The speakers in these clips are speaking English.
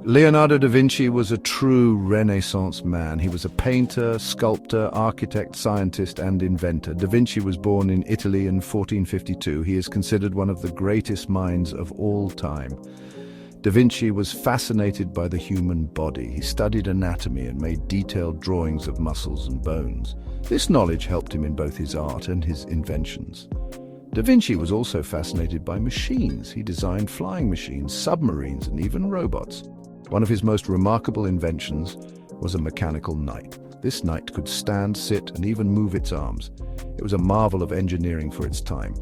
Leonardo da Vinci was a true Renaissance man. He was a painter, sculptor, architect, scientist, and inventor. Da Vinci was born in Italy in 1452. He is considered one of the greatest minds of all time. Da Vinci was fascinated by the human body. He studied anatomy and made detailed drawings of muscles and bones. This knowledge helped him in both his art and his inventions. Da Vinci was also fascinated by machines. He designed flying machines, submarines, and even robots. One of his most remarkable inventions was a mechanical knight. This knight could stand, sit, and even move its arms. It was a marvel of engineering for its time.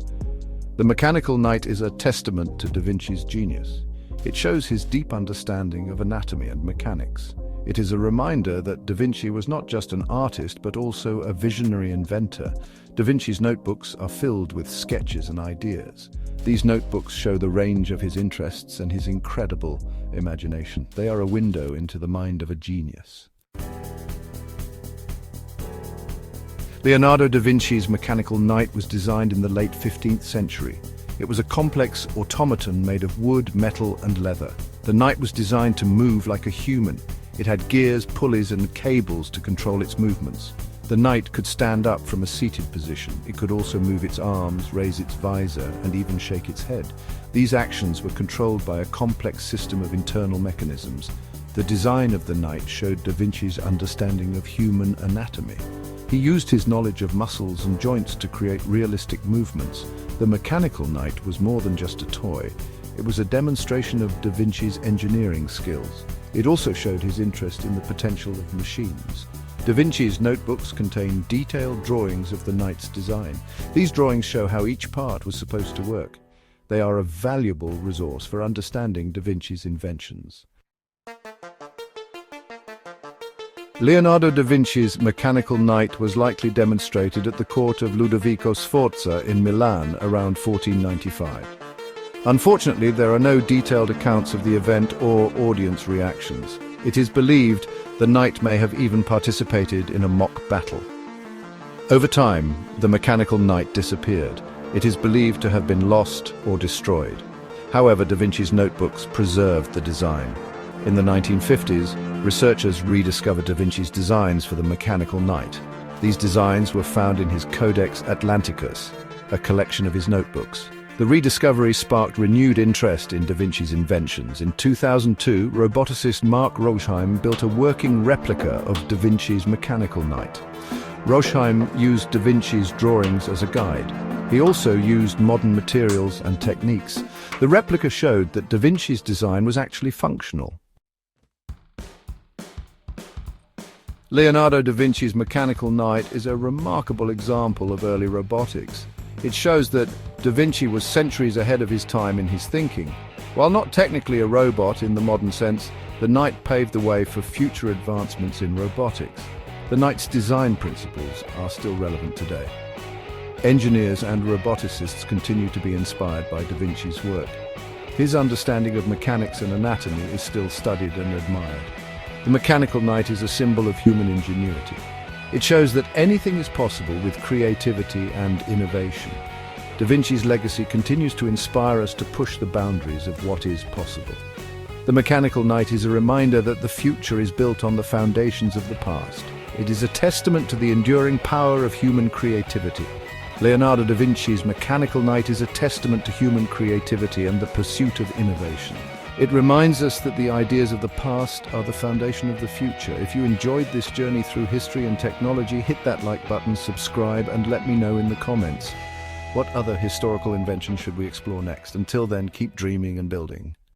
The mechanical knight is a testament to Da Vinci's genius. It shows his deep understanding of anatomy and mechanics. It is a reminder that Da Vinci was not just an artist, but also a visionary inventor. Da Vinci's notebooks are filled with sketches and ideas. These notebooks show the range of his interests and his incredible imagination. They are a window into the mind of a genius. Leonardo da Vinci's mechanical knight was designed in the late 15th century. It was a complex automaton made of wood, metal, and leather. The knight was designed to move like a human. It had gears, pulleys, and cables to control its movements. The knight could stand up from a seated position. It could also move its arms, raise its visor, and even shake its head. These actions were controlled by a complex system of internal mechanisms. The design of the knight showed Da Vinci's understanding of human anatomy. He used his knowledge of muscles and joints to create realistic movements. The mechanical knight was more than just a toy. It was a demonstration of Da Vinci's engineering skills. It also showed his interest in the potential of machines. Da Vinci's notebooks contain detailed drawings of the knight's design. These drawings show how each part was supposed to work. They are a valuable resource for understanding Da Vinci's inventions. Leonardo da Vinci's mechanical knight was likely demonstrated at the court of Ludovico Sforza in Milan around 1495. Unfortunately, there are no detailed accounts of the event or audience reactions. It is believed the knight may have even participated in a mock battle. Over time, the mechanical knight disappeared. It is believed to have been lost or destroyed. However, Da Vinci's notebooks preserved the design. In the 1950s, researchers rediscovered Da Vinci's designs for the mechanical knight. These designs were found in his Codex Atlanticus, a collection of his notebooks. The rediscovery sparked renewed interest in Da Vinci's inventions. In 2002, roboticist Mark Rosheim built a working replica of Da Vinci's mechanical knight. Rosheim used Da Vinci's drawings as a guide. He also used modern materials and techniques. The replica showed that Da Vinci's design was actually functional. Leonardo da Vinci's mechanical knight is a remarkable example of early robotics. It shows that Da Vinci was centuries ahead of his time in his thinking. While not technically a robot in the modern sense, the knight paved the way for future advancements in robotics. The knight's design principles are still relevant today. Engineers and roboticists continue to be inspired by Da Vinci's work. His understanding of mechanics and anatomy is still studied and admired. The mechanical knight is a symbol of human ingenuity. It shows that anything is possible with creativity and innovation. Da Vinci's legacy continues to inspire us to push the boundaries of what is possible. The mechanical knight is a reminder that the future is built on the foundations of the past. It is a testament to the enduring power of human creativity. Leonardo da Vinci's mechanical knight is a testament to human creativity and the pursuit of innovation. It reminds us that the ideas of the past are the foundation of the future. If you enjoyed this journey through history and technology, hit that like button, subscribe, and let me know in the comments. What other historical invention should we explore next? Until then, keep dreaming and building.